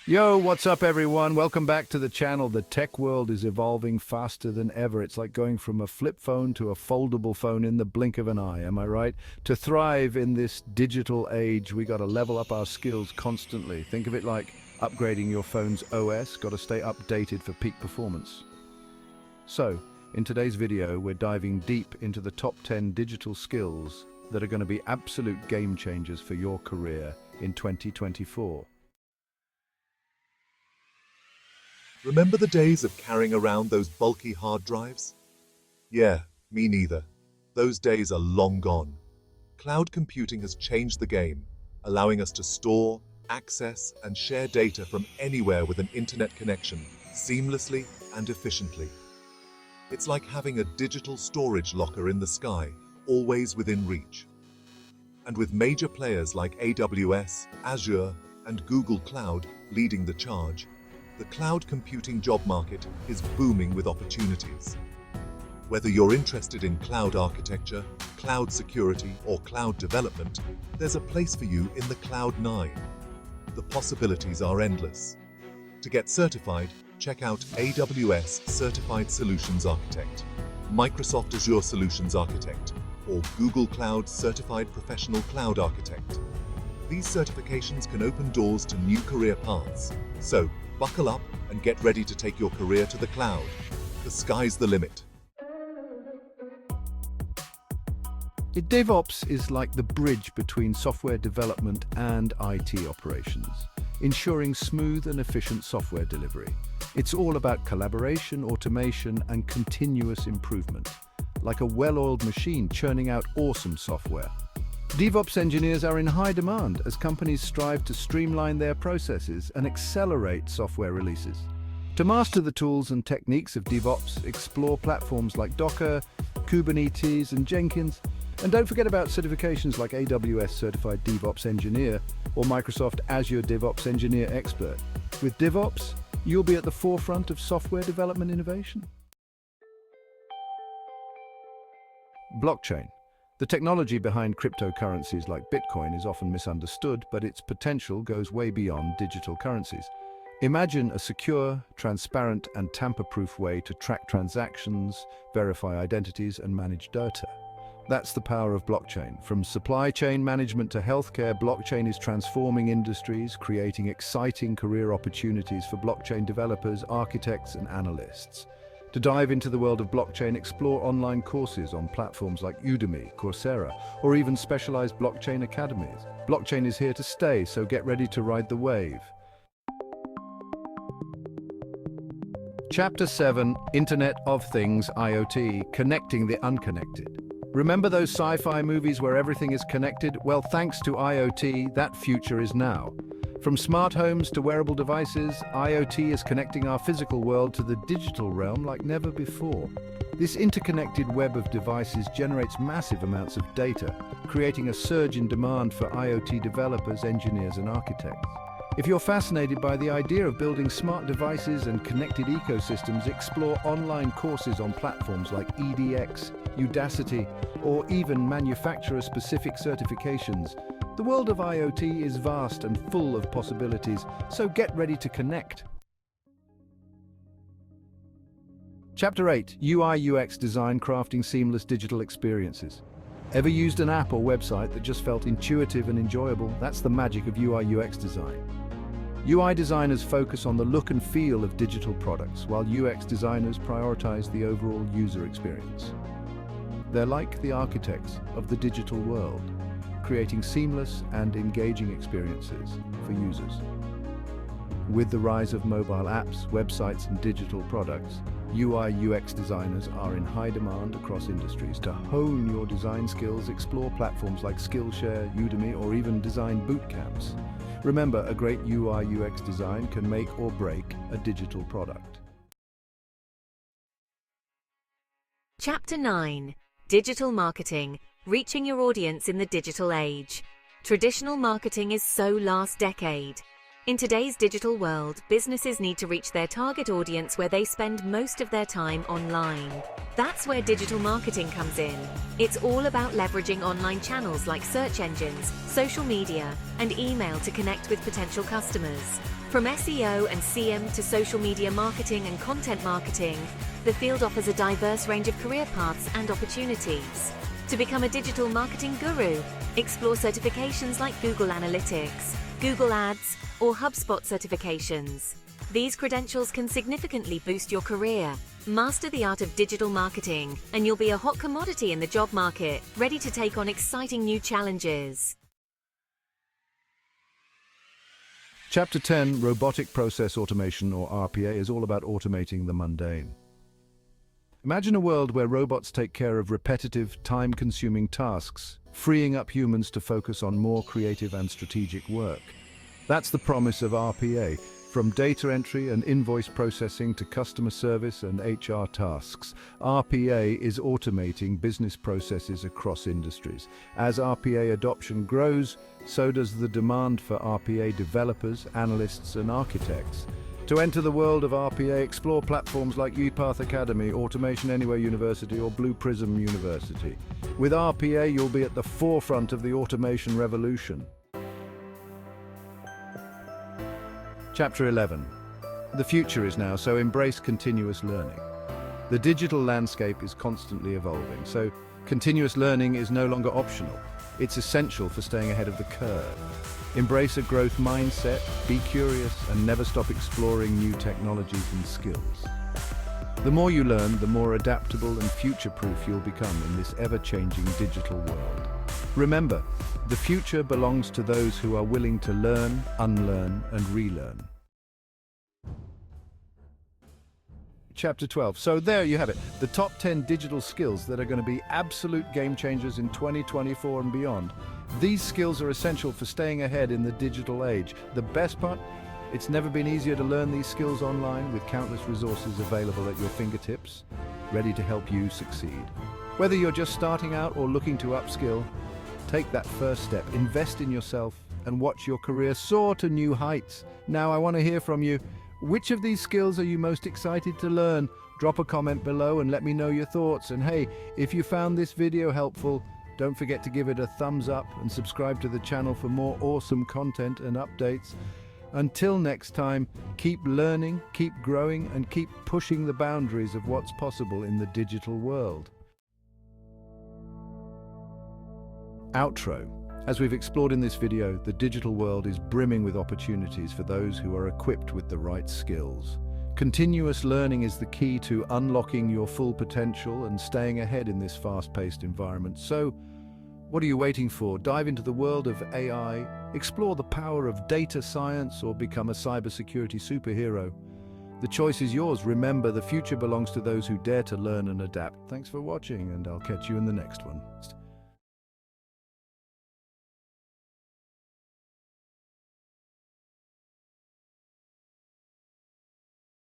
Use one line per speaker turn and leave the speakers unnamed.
Yo, what's up everyone? Welcome back to the channel. The tech world is evolving faster than ever. It's like going from a flip phone to a foldable phone in the blink of an eye, am I right? To thrive in this digital age, we got to level up our skills constantly. Think of it like upgrading your phone's OS, got to stay updated for peak performance. So, in today's video, we're diving deep into the top 10 digital skills that are going to be absolute game changers for your career in 2024.
Remember the days of carrying around those bulky hard drives? Yeah, me neither. Those days are long gone. Cloud computing has changed the game, allowing us to store, access, and share data from anywhere with an internet connection, seamlessly and efficiently. It's like having a digital storage locker in the sky, always within reach. And with major players like AWS, Azure, and Google Cloud leading the charge, the cloud computing job market is booming with opportunities. Whether you're interested in cloud architecture, cloud security, or cloud development, there's a place for you in the Cloud9. The possibilities are endless. To get certified, check out AWS Certified Solutions Architect, Microsoft Azure Solutions Architect, or Google Cloud Certified Professional Cloud Architect. These certifications can open doors to new career paths. So, buckle up and get ready to take your career to the cloud. The sky's the limit.
DevOps is like the bridge between software development and IT operations, ensuring smooth and efficient software delivery. It's all about collaboration, automation, and continuous improvement, like a well-oiled machine churning out awesome software. DevOps engineers are in high demand as companies strive to streamline their processes and accelerate software releases. To master the tools and techniques of DevOps, explore platforms like Docker, Kubernetes, and Jenkins. And don't forget about certifications like AWS Certified DevOps Engineer or Microsoft Azure DevOps Engineer Expert. With DevOps, you'll be at the forefront of software development innovation. Blockchain. The technology behind cryptocurrencies like Bitcoin is often misunderstood, but its potential goes way beyond digital currencies. Imagine a secure, transparent, and tamper-proof way to track transactions, verify identities, and manage data. That's the power of blockchain. From supply chain management to healthcare, blockchain is transforming industries, creating exciting career opportunities for blockchain developers, architects, and analysts. To dive into the world of blockchain, explore online courses on platforms like Udemy, Coursera, or even specialized blockchain academies. Blockchain is here to stay, so get ready to ride the wave. Chapter 7, Internet of Things, IoT, Connecting the Unconnected. Remember those sci-fi movies where everything is connected? Well, thanks to IoT, that future is now. From smart homes to wearable devices, IoT is connecting our physical world to the digital realm like never before. This interconnected web of devices generates massive amounts of data, creating a surge in demand for IoT developers, engineers, and architects. If you're fascinated by the idea of building smart devices and connected ecosystems, explore online courses on platforms like edX, Udacity, or even manufacturer-specific certifications. The world of IoT is vast and full of possibilities, so get ready to connect. Chapter 8, UI/UX Design, Crafting Seamless Digital Experiences. Ever used an app or website that just felt intuitive and enjoyable? That's the magic of UI/UX design. UI designers focus on the look and feel of digital products, while UX designers prioritize the overall user experience. They're like the architects of the digital world, creating seamless and engaging experiences for users. With the rise of mobile apps, websites, and digital products, UI/UX designers are in high demand across industries. To hone your design skills, explore platforms like Skillset, Udemy, or even design boot camps. Remember, a great UI/UX design can make or break a digital product.
Chapter 9, Digital Marketing, Reaching Your Audience in the Digital Age. Traditional marketing is so last decade. In today's digital world, businesses need to reach their target audience where they spend most of their time online. That's where digital marketing comes in. It's all about leveraging online channels like search engines, social media, and email to connect with potential customers. From SEO and CM to social media marketing and content marketing, the field offers a diverse range of career paths and opportunities. To become a digital marketing guru, explore certifications like Google Analytics, Google Ads, or HubSpot certifications. These credentials can significantly boost your career. Master the art of digital marketing, and you'll be a hot commodity in the job market, ready to take on exciting new challenges.
Chapter 10, Robotic Process Automation, or RPA, is all about automating the mundane. Imagine a world where robots take care of repetitive, time-consuming tasks, freeing up humans to focus on more creative and strategic work. That's the promise of RPA. From data entry and invoice processing to customer service and HR tasks, RPA is automating business processes across industries. As RPA adoption grows, so does the demand for RPA developers, analysts, and architects. To enter the world of RPA, explore platforms like UiPath Academy, Automation Anywhere University, or Blue Prism University. With RPA, you'll be at the forefront of the automation revolution. Chapter 11. The future is now, so embrace continuous learning. The digital landscape is constantly evolving, so continuous learning is no longer optional. It's essential for staying ahead of the curve. Embrace a growth mindset, be curious, and never stop exploring new technologies and skills. The more you learn, the more adaptable and future-proof you'll become in this ever-changing digital world. Remember, the future belongs to those who are willing to learn, unlearn, and relearn. Chapter 12. So there you have it, the top 10 digital skills that are going to be absolute game changers in 2024 and beyond. These skills are essential for staying ahead in the digital age. The best part? It's never been easier to learn these skills online with countless resources available at your fingertips, ready to help you succeed. Whether you're just starting out or looking to upskill, take that first step, invest in yourself, and watch your career soar to new heights. Now I want to hear from you. Which of these skills are you most excited to learn? Drop a comment below and let me know your thoughts. And hey, if you found this video helpful, don't forget to give it a thumbs up and subscribe to the channel for more awesome content and updates. Until next time, keep learning, keep growing, and keep pushing the boundaries of what's possible in the digital world. Outro. As we've explored in this video, the digital world is brimming with opportunities for those who are equipped with the right skills. Continuous learning is the key to unlocking your full potential and staying ahead in this fast-paced environment. So, what are you waiting for? Dive into the world of AI, explore the power of data science, or become a cybersecurity superhero. The choice is yours. Remember, the future belongs to those who dare to learn and adapt. Thanks for watching, and I'll catch you in the next one.